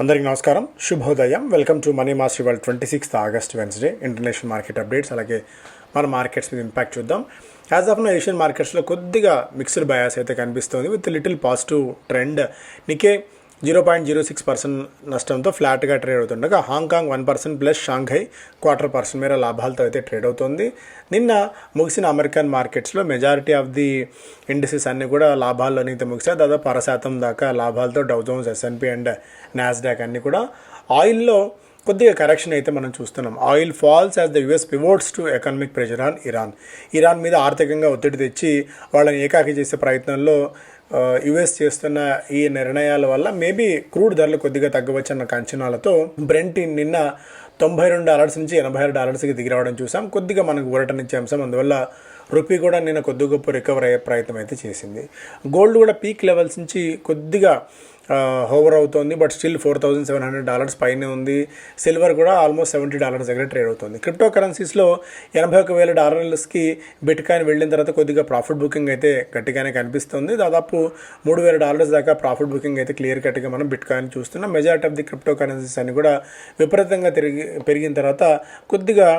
అందరికీ నమస్కారం, శుభోదయం. Welcome to money master world 26th August Wednesday international market updates, అలాగే మన మార్కెట్స్ మీద ఇంపాక్ట్ చూద్దాం. యాజ్ ఆఫ్ నో ఏషియన్ మార్కెట్స్లో కొద్దిగా మిక్స్డ్ బయాస్ అయితే కనిపిస్తుంది విత్ లిటిల్ పాజిటివ్ ట్రెండ్. నికే 0.06% నష్టంతో ఫ్లాట్గా ట్రేడ్ అవుతుండగా హాంకాంగ్ 1% ప్లస్ షాంఘై 0.25% మేర లాభాలతో అయితే ట్రేడ్ అవుతుంది. నిన్న ముగిసిన అమెరికన్ మార్కెట్స్లో మెజారిటీ ఆఫ్ ది ఇండిసెస్ అన్నీ కూడా లాభాల్లోనే అయితే ముగిసాయి. దాదాపు 0.5% దాకా లాభాలతో డౌ జోన్స్, S&P అండ్ నాస్డాక్ అన్నీ కూడా. ఆయిల్లో కొద్దిగా కరెక్షన్ అయితే మనం చూస్తున్నాం. Oil false as the US pivots to economic pressure on Iran మీద ఆర్థికంగా ఒత్తిడి తెచ్చి వాళ్ళని ఏకాకి చేసే ప్రయత్నంలో యుఎస్ చేస్తున్న ఈ నిర్ణయాల వల్ల మేబీ క్రూడ్ ధరలు కొద్దిగా తగ్గవచ్చన్న అంచనాలతో బ్రెంట్ నిన్న $92 నుంచి $86కి దిగిరావడం చూసాం. కొద్దిగా మనకు ఊరటనిచ్చే అంశం. అందువల్ల రూపీ కూడా నిన్న కొద్ది గొప్ప రికవర్ అయ్యే ప్రయత్నం అయితే చేసింది. గోల్డ్ కూడా పీక్ లెవెల్స్ నుంచి కొద్దిగా హోవర్ అవుతుంది, బట్ స్టిల్ $4,700 పైనే ఉంది. సిల్వర్ కూడా ఆల్మోస్ట్ $70 దగ్గర ట్రేడ్ అవుతుంది. క్రిప్టో కరెన్సీస్లో $81,000కి బిట్ కాయిన్ వెళ్ళిన తర్వాత కొద్దిగా ప్రాఫిట్ బుకింగ్ అయితే గట్టిగానే కనిపిస్తుంది. దాదాపు $3,000 దాకా ప్రాఫిట్ బుకింగ్ అయితే క్లియర్ కట్గా మనం బిట్ కాయిన్ చూస్తున్నాం. Majority of the crypto currencies అన్ని కూడా విపరీతంగా పెరిగిన తర్వాత కొద్దిగా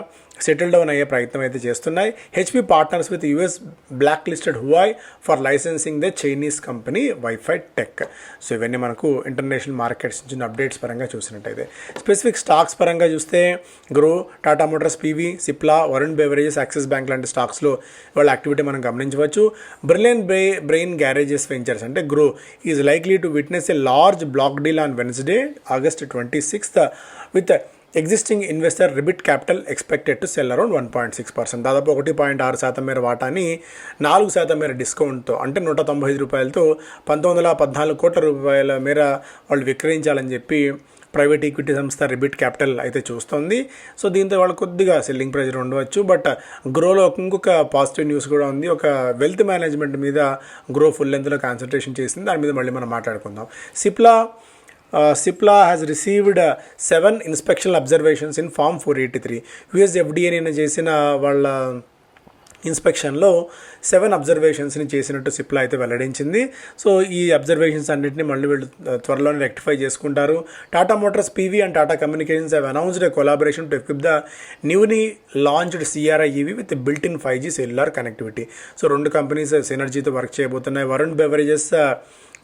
సెటిల్ డౌన్ అయ్యే ప్రయత్నం అయితే చేస్తున్నాయి. HP partners with US blacklisted Huawei for licensing the Chinese company WiFi tech. So ఇవన్నీ మనకు ఇంటర్నేషనల్ మార్కెట్స్ నుంచి అప్డేట్స్ పరంగా చూసినట్టయితే, స్పెసిఫిక్ స్టాక్స్ పరంగా చూస్తే grow, Tata Motors, PV, Cipla, Varun beverages, axis bank లాంటి స్టాక్స్లో వాళ్ళ యాక్టివిటీ మనం గమనించవచ్చు. బ్రిలియన్ బ్రెయిన్ గ్యారేజెస్ వెంచర్స్ అంటే grow is likely to witness a large black deal on Wednesday August 26th with existing investor Ribbit capital expected to cell around 1.6%. దాదాపు 1.6% మేర వాటాని 4% మేర డిస్కౌంట్తో అంటే ₹195తో 1,914 కోట్ల రూపాయల మేర వాళ్ళు విక్రయించాలని చెప్పి ప్రైవేట్ ఈక్విటీ సంస్థ రిబిట్ క్యాపిటల్ అయితే చూస్తుంది. సో దీంతో వాళ్ళు కొద్దిగా సెల్లింగ్ ప్రెజర్ ఉండవచ్చు. బట్ గ్రోలో ఇంకొక పాజిటివ్ న్యూస్ కూడా ఉంది. ఒక వెల్త్ మేనేజ్మెంట్ మీద గ్రో ఫుల్ లెంత్లో కాన్సన్ట్రేషన్ చేసింది. దాని మీద మళ్ళీ మనం మాట్లాడుకుందాం. Cipla has received 7 inspection observations in Form 483. US FDA నిన్న చేసిన వాళ్ళ ఇన్స్పెక్షన్లో 7 అబ్జర్వేషన్స్ని చేసినట్టు సిప్లా అయితే వెల్లడించింది. సో ఈ అబ్జర్వేషన్స్ అన్నింటినీ మళ్ళీ వీళ్ళు త్వరలోనే రెక్టిఫై చేసుకుంటారు. Tata Motors, PV and Tata communications have announced a collaboration to equip the newly launched CRI EV with built in 5G cellular connectivity. So రెండు కంపెనీస్ సినర్జీతో వర్క్ చేయబోతున్నాయి. వరుణ్ బెవరేజెస్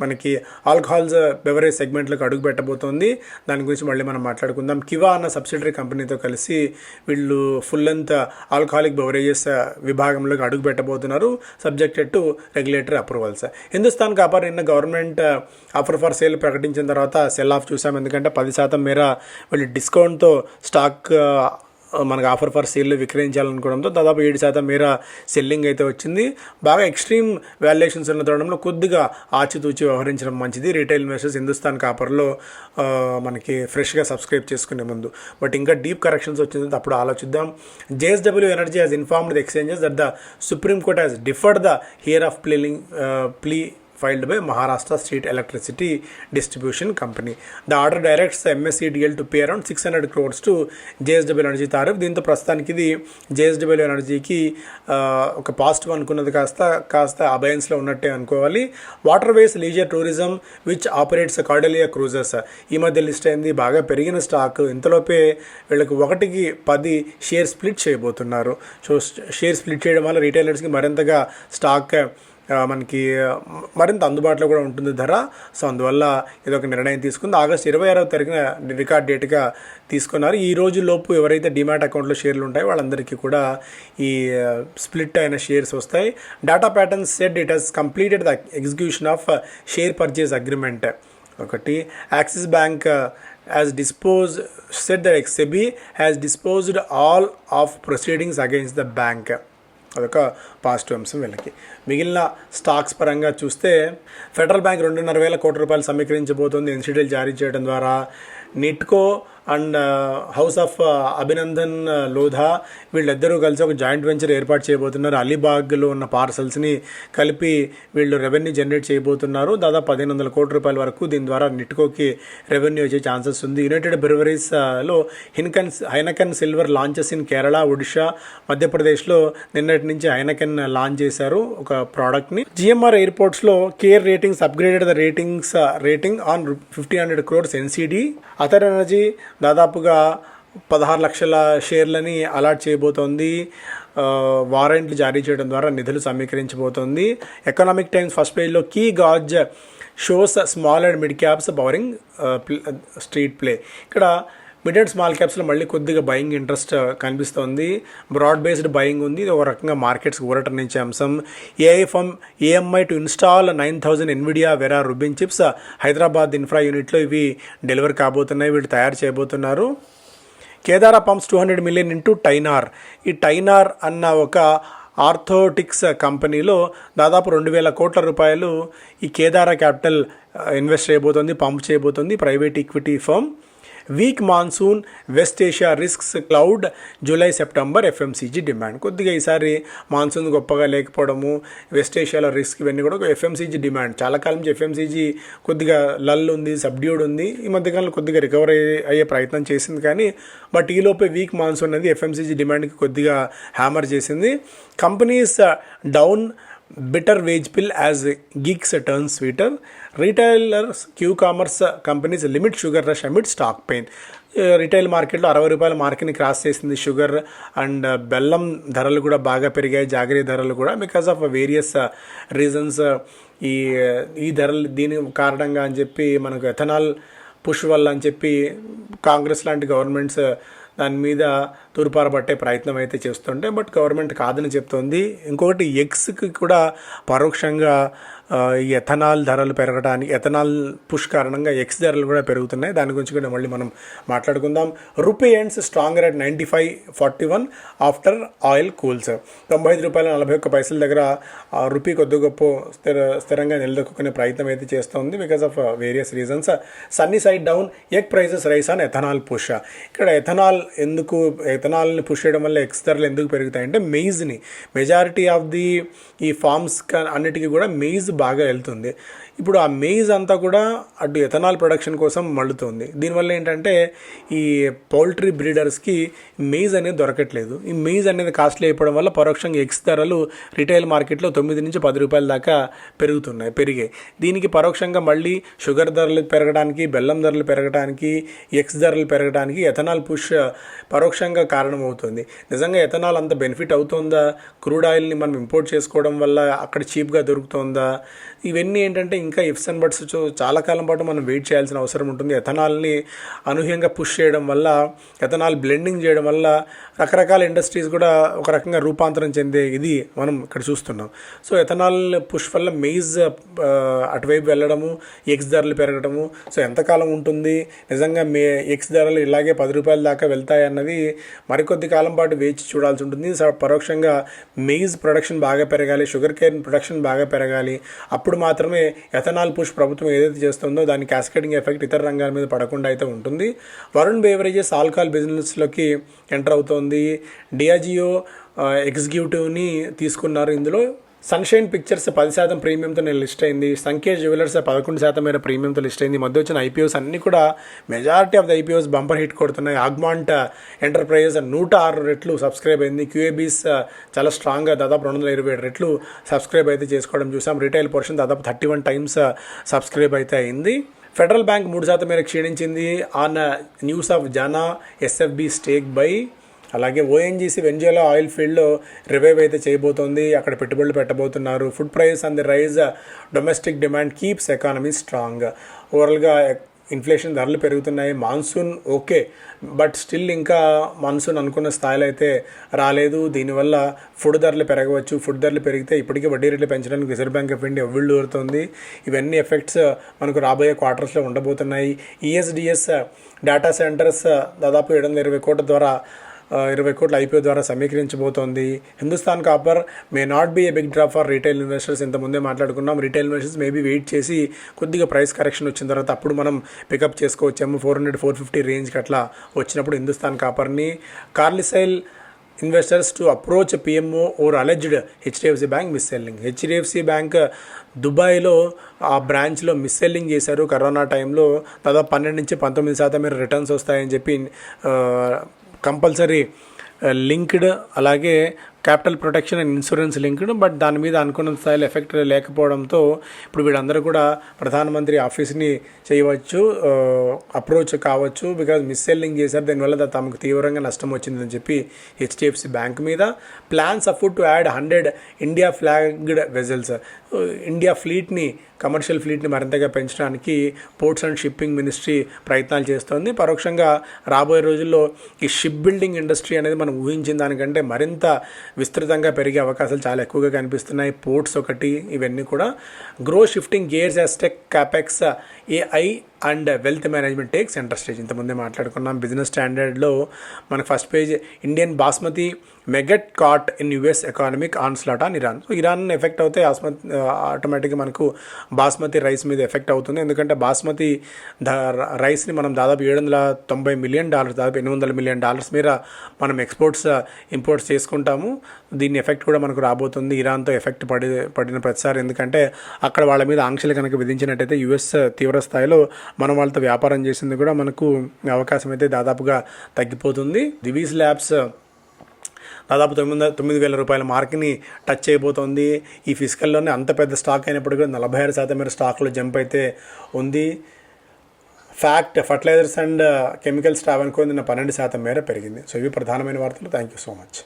మనకి ఆల్కహాల్స్ బెవరేజ్ సెగ్మెంట్లకు అడుగు పెట్టబోతోంది. దాని గురించి మళ్ళీ మనం మాట్లాడుకుందాం. కివా అన్న సబ్సిడరీ కంపెనీతో కలిసి వీళ్ళు ఫుల్ లెంత్ ఆల్కహాలిక్ బెవరేజెస్ విభాగంలోకి అడుగు పెట్టబోతున్నారు, subjected to regulatory approvals. Hindustan copper నిన్న గవర్నమెంట్ ఆఫర్ ఫర్ సేల్ ప్రకటించిన తర్వాత సెల్ ఆఫ్ చూసాం. ఎందుకంటే 10% మేర వీళ్ళు డిస్కౌంట్తో స్టాక్ మనకు ఆఫర్ ఫర్ సేల్లో విక్రయించాలనుకోవడంతో దాదాపు 7% మేర సెల్లింగ్ అయితే వచ్చింది. బాగా ఎక్స్ట్రీమ్ వాల్యుయేషన్స్ ఉన్న తరుణంలో కొద్దిగా ఆచితూచి వ్యవహరించడం మంచిది రీటైల్ ఇన్వెస్టర్స్ హిందుస్థాన్ కాపర్లో మనకి ఫ్రెష్గా సబ్స్క్రైబ్ చేసుకునే ముందు. బట్ ఇంకా డీప్ కరెక్షన్స్ వచ్చింది, అప్పుడు ఆలోచిద్దాం. JSW energy has informed the exchanges that the Supreme Court has deferred the hear of plea filed by Maharashtra State Electricity Distribution Company. The order directs the MSEDL to pay around 600 crores to JSW Energy tariff. దీంతో ప్రస్తుతానికి ఇది JSW ఎనర్జీకి ఒక positive అనుకున్నది కాస్త అబయన్స్లో ఉన్నట్టే అనుకోవాలి. Waterways leisure tourism which operates Cordelia cruisers ఈ మధ్య లిస్ట్ అయింది. బాగా పెరిగిన స్టాక్. ఇంతలోపే వీళ్ళకి 1కి 10 షేర్ స్ప్లిట్ చేయబోతున్నారు. సో షేర్ స్ప్లిట్ చేయడం వల్ల రీటైలర్స్కి మరింతగా స్టాక్ మనకి మరింత అందుబాటులో కూడా ఉంటుంది ధర. సో అందువల్ల ఇది ఒక నిర్ణయం తీసుకుంది. ఆగస్టు 26వ తారీఖున రికార్డ్ డేట్గా తీసుకున్నారు. ఈ రోజు లోపు ఎవరైతే డిమాట్ అకౌంట్లో షేర్లు ఉంటాయో వాళ్ళందరికీ కూడా ఈ స్ప్లిట్ అయిన షేర్స్ వస్తాయి. Data patterns said it has completed the execution of share purchase agreement. ఒకటి Axis bank said that SEBI has disposed all of proceedings against the bank. అదొక పాజిటివ్ అంశం వీళ్ళకి. మిగిలిన స్టాక్స్ పరంగా చూస్తే ఫెడరల్ బ్యాంక్ 2,500 కోట్ల రూపాయలు సమీకరించబోతోంది ఎన్సిడీలు జారీ చేయడం ద్వారా. Nitco and house of Abhinandan Lodha వీళ్ళిద్దరూ కలిసి ఒక జాయింట్ వెంచర్ ఏర్పాటు చేయబోతున్నారు. అలీబాగ్లో ఉన్న పార్సల్స్ని కలిపి వీళ్ళు రెవెన్యూ జనరేట్ చేయబోతున్నారు. దాదాపు 1500 కోట్ల రూపాయల వరకు దీని ద్వారా నిట్కోకి రెవెన్యూ వచ్చే ఛాన్సెస్ ఉంది. యునైటెడ్ బ్రెవరీస్లో Heineken silver launches in Kerala, Odisha, మధ్యప్రదేశ్లో నిన్నటి నుంచి హైనకెన్ లాంచ్ చేశారు ఒక ప్రోడక్ట్ని. జిఎంఆర్ ఎయిర్పోర్ట్స్లో CARE ratings upgraded the rating on 1,500 crores NCD. Ather energy దాదాపుగా 16 లక్షల షేర్లని అలాట్ చేయబోతోంది. వారెంట్లు జారీ చేయడం ద్వారా నిధులు సమీకరించబోతోంది. ఎకనామిక్ టైమ్స్ ఫస్ట్ పేజ్లో key gauge shows small and mid caps powering street play. ఇక్కడ మిడ్ అండ్ స్మాల్ క్యాప్స్లో మళ్ళీ కొద్దిగా బయింగ్ ఇంట్రెస్ట్ కనిపిస్తోంది. బ్రాడ్ బేస్డ్ బయింగ్ ఉంది. ఇది ఒక రకంగా మార్కెట్స్కి ఊరటనిచ్చే అంశం. AMI to install 9,000 Nvidia Vera Rubin chips Hyderabad infra యూనిట్లో ఇవి డెలివర్ కాబోతున్నాయి. వీళ్ళు తయారు చేయబోతున్నారు. Kedaara pumps 200 million into Tynor. ఈ టైనార్ అన్న ఒక ఆర్థోటిక్స్ కంపెనీలో దాదాపు 2,000 కోట్ల రూపాయలు ఈ కేదారా క్యాపిటల్ ఇన్వెస్ట్ చేయబోతోంది, పంప్ చేయబోతోంది. Private equity firm. Weak monsoon, west Asia risks, cloud, July September FMCG demand. కొద్దిగా ఈసారి మాన్సూన్ గొప్పగా లేకపోవడము, వెస్ట్ ఏషియాలో రిస్క్ ఇవన్నీ కూడా ఒక ఎఫ్ఎంసీజీ డిమాండ్. చాలా కాలం నుంచి ఎఫ్ఎంసీజీ కొద్దిగా లల్ ఉంది, సబ్డ్యూడ్ ఉంది. ఈ మధ్యకాలంలో కొద్దిగా రికవర్ అయ్యే ప్రయత్నం చేసింది కానీ బట్ ఈలోపే వీక్ మాన్సూన్ అనేది ఎఫ్ఎంసీజీ డిమాండ్కి కొద్దిగా హ్యామర్ చేసింది. Companies down, bitter wage pill as gigs turn sweeter. Retailers, Q commerce companies limit sugar rush amid stock pain. Retail మార్కెట్లో 60 రూపాయల మార్కెట్ని క్రాస్ చేసింది షుగర్ అండ్ బెల్లం ధరలు కూడా బాగా పెరిగాయి. జాగరీ ధరలు కూడా బికాస్ ఆఫ్ వేరియస్ రీజన్స్. ఈ ధరలు దీని కారణంగా అని చెప్పి మనకు ఎథనాల్ పుష్ వల్ల అని చెప్పి కాంగ్రెస్ లాంటి గవర్నమెంట్స్ దాని మీద తూర్పారబట్టే ప్రయత్నం అయితే చేస్తుంటే బట్ గవర్నమెంట్ కాదని చెప్తోంది. ఇంకొకటి ఎగ్స్కి కూడా పరోక్షంగా ఈ ఎథనాల్ ధరలు పెరగడానికి, ఎథనాల్ పుష్ కారణంగా ఎగ్స్ ధరలు కూడా పెరుగుతున్నాయి. దాని గురించి కూడా మళ్ళీ మనం మాట్లాడుకుందాం. Rupee ends stronger at 95.41 after oil cools. 95 రూపాయల 41 పైసల దగ్గర రూపీ కొద్ది గొప్ప స్థిరంగా నిలదొక్కునే ప్రయత్నం అయితే చేస్తోంది because of various reasons. Sunny side down, egg prices rise on ethanol push. ఇక్కడ ఎథనాల్ని పుష్ చేయడం వల్ల ఎగ్స్ ధరలు ఎందుకు పెరుగుతాయంటే మెయిజ్ని, మెజారిటీ ఆఫ్ ది ఈ ఫార్మ్స్ అన్నిటికీ కూడా మెయిజ్ బాగా వెళ్తుంది. ఇప్పుడు ఆ మెయిజ్ అంతా కూడా అటు ఎథనాల్ ప్రొడక్షన్ కోసం మళ్ళుతుంది. దీనివల్ల ఏంటంటే ఈ పౌల్ట్రీ బ్రీడర్స్కి మెయిజ్ అనేది దొరకట్లేదు. ఈ మెయిజ్ అనేది కాస్ట్లీ అయిపోవడం వల్ల పరోక్షంగా ఎగ్స్ ధరలు రిటైల్ మార్కెట్లో 9 నుంచి 10 రూపాయల దాకా పెరిగాయి. దీనికి పరోక్షంగా మళ్ళీ షుగర్ ధరలు పెరగడానికి, బెల్లం ధరలు పెరగడానికి, ఎగ్స్ ధరలు పెరగడానికి ఎథనాల్ పుష్ పరోక్షంగా కారణమవుతుంది. నిజంగా ఎథనాల్ అంత బెనిఫిట్ అవుతుందా? క్రూడ్ ఆయిల్ని మనం ఇంపోర్ట్ చేసుకోవడం వల్ల అక్కడ చీప్గా దొరుకుతుందా? ఇవన్నీ ఏంటంటే ఇంకా ఇఫ్స్ అండ్ బట్స్ చాలా కాలం పాటు మనం వెయిట్ చేయాల్సిన అవసరం ఉంటుంది. ఎథనాల్ని అనూహ్యంగా పుష్ చేయడం వల్ల, ఎథనాల్ బ్లెండింగ్ చేయడం వల్ల రకరకాల ఇండస్ట్రీస్ కూడా ఒక రకంగా రూపాంతరం చెందే ఇది మనం ఇక్కడ చూస్తున్నాం. సో ఎథనాల్ పుష్ వల్ల మెయిజ్ అటువైపు వెళ్ళడము, ఎగ్స్ ధరలు పెరగడము. సో ఎంతకాలం ఉంటుంది నిజంగా ఎగ్స్ ధరలు ఇలాగే 10 రూపాయల దాకా వెళ్తాయి అన్నది మరికొద్ది కాలం పాటు వేచి చూడాల్సి ఉంటుంది. పరోక్షంగా మెయిజ్ ప్రొడక్షన్ బాగా పెరగాలి, షుగర్ కేన్ ప్రొడక్షన్ బాగా పెరగాలి. అప్పుడు మాత్రమే ఎథనాల్ పుష్ ప్రభుత్వం ఏదైతే చేస్తుందో దాని క్యాస్కేడింగ్ ఎఫెక్ట్ ఇతర రంగాల మీద పడకుండా అయితే ఉంటుంది. వరుణ్ బేవరేజెస్ ఆల్కహాల్ బిజినెస్లోకి ఎంటర్ అవుతోంది. డియాజియో ఎగ్జిక్యూటివ్ని తీసుకున్నారు. ఇందులో సన్షైన్ పిక్చర్స్ 10% ప్రీమియంతో లిస్ట్ అయింది. సంకేష్ జ్యువెలర్స్ 11% మేర ప్రీమియంతో లిస్ట్ అయింది. మధ్య వచ్చిన ఐపీఓస్ అన్నీ కూడా majority of the IPOs bumper hit కొడుతున్నాయి. ఆగ్మాంట్ ఎంటర్ప్రైజెస్ 106 రెట్లు సబ్స్క్రైబ్ అయింది. క్యూఏబీస్ చాలా స్ట్రాంగ్గా దాదాపు 227 రెట్లు సబ్స్క్రైబ్ అయితే చేసుకోవడం చూసాం. రిటైల్ పోర్షన్ దాదాపు 31 times సబ్స్క్రైబ్ అయితే అయింది. ఫెడరల్ బ్యాంక్ 3% మేర క్షీణించింది on news of Jana SFB stake buy. అలాగే ఓఎన్జీసీ వెంజులా ఆయిల్ ఫీల్డ్లో రివైవ్ అయితే చేయబోతోంది. అక్కడ పెట్టుబడులు పెట్టబోతున్నారు. Food price and the rise, domestic demand keeps economy strong. ఓవరాల్గా ఇన్ఫ్లేషన్ ధరలు పెరుగుతున్నాయి. మాన్సూన్ ఓకే, బట్ స్టిల్ ఇంకా మాన్సూన్ అనుకున్న స్థాయిలో అయితే రాలేదు. దీనివల్ల ఫుడ్ ధరలు పెరగవచ్చు. ఫుడ్ ధరలు పెరిగితే ఇప్పటికీ వడ్డీ రేట్లు పెంచడానికి రిజర్వ్ బ్యాంక్ ఆఫ్ ఇండియా ఒవ్విళ్ళు ఊరుతుంది. ఇవన్నీ ఎఫెక్ట్స్ మనకు రాబోయే క్వార్టర్స్లో ఉండబోతున్నాయి. ఈఎస్డిఎస్ డేటా సెంటర్స్ దాదాపు 720 కోట్ల ద్వారా 20 కోట్ల ఐపీఓ ద్వారా సమీకరించబోతోంది. Hindustan copper may not be a big drop for retail investors. ఇంత ముందే మాట్లాడుకున్నాం. రీటైల్ ఇన్వెస్టర్స్ మేబీ వెయిట్ చేసి కొద్దిగా ప్రైస్ కరెక్షన్ వచ్చిన తర్వాత అప్పుడు మనం పికప్ చేసుకోవచ్చాము. 400-450 రేంజ్కి అట్లా వచ్చినప్పుడు హిందుస్థాన్ కాపర్ని. Carlyle investors to approach PMO or alleged HDFC bank mis selling. HDFC bank దుబాయ్లో ఆ బ్రాంచ్లో మిస్ సెల్లింగ్ చేశారు. కరోనా టైంలో దాదాపు 12-19% మీరు రిటర్న్స్ వస్తాయని చెప్పి కంపల్సరీ లింక్డ్, అలాగే capital protection and insurance linked, but దాని మీద అనుకున్న స్థాయిలో ఎఫెక్ట్ లేకపోవడంతో ఇప్పుడు వీళ్ళందరూ కూడా ప్రధానమంత్రి ఆఫీస్ని చేయవచ్చు, అప్రోచ్ కావచ్చు. బికాజ్ మిస్ సెల్లింగ్ చేశారు, దానివల్ల తమకు తీవ్రంగా నష్టం వచ్చిందని చెప్పి హెచ్డిఎఫ్సి బ్యాంక్ మీద. Plans afford to add 100 India flagged vessels. India ఫ్లీట్ని, కమర్షియల్ ఫ్లీట్ని మరింతగా పెంచడానికి పోర్ట్స్ అండ్ షిప్పింగ్ మినిస్ట్రీ ప్రయత్నాలు చేస్తోంది. పరోక్షంగా రాబోయే రోజుల్లో ఈ షిప్ బిల్డింగ్ ఇండస్ట్రీ అనేది మనం ఊహించిన దానికంటే మరింత విస్తృతంగా పెరిగే అవకాశాలు చాలా ఎక్కువగా కనిపిస్తున్నాయి. పోర్ట్స్ ఒకటి, ఇవన్నీ కూడా. Groww shifting gears as tech capex, AI and wealth management take centre stage. ఇంతకుముందే మాట్లాడుకున్నాం. బిజినెస్ స్టాండర్డ్లో మన first page Indian basmati may get caught in US economic onslaught on Iran. So Iran effect అవుతే ఆటోమేటిక్గా మనకు బాస్మతి రైస్ మీద ఎఫెక్ట్ అవుతుంది. ఎందుకంటే బాస్మతి రైస్ని మనం దాదాపు $790 మిలియన్, దాదాపు $800 మిలియన్ మీద మనం ఇంపోర్ట్స్ చేసుకుంటాము. దీని ఎఫెక్ట్ కూడా మనకు రాబోతుంది ఇరాన్తో ఎఫెక్ట్ పడిన ప్రతిసారి. ఎందుకంటే అక్కడ వాళ్ళ మీద ఆంక్షలు కనుక విధించినట్టయితే యుఎస్ తీవ్ర స్థాయిలో మనం వాళ్ళతో వ్యాపారం చేసింది కూడా మనకు అవకాశం అయితే దాదాపుగా తగ్గిపోతుంది. దివీస్ ల్యాబ్స్ దాదాపు 9,000 రూపాయల మార్క్ని టచ్ చేయబోతోంది. ఈ ఫిజికల్లోనే అంత పెద్ద స్టాక్ అయినప్పుడు కూడా 46% మేర స్టాక్లో జంప్ అయితే ఉంది. ఫ్యాక్ట్ ఫర్టిలైజర్స్ అండ్ కెమికల్స్ ట్రావెన్కో 12% మేర పెరిగింది. సో ఇవి ప్రధానమైన వార్తలు. Thank you so much.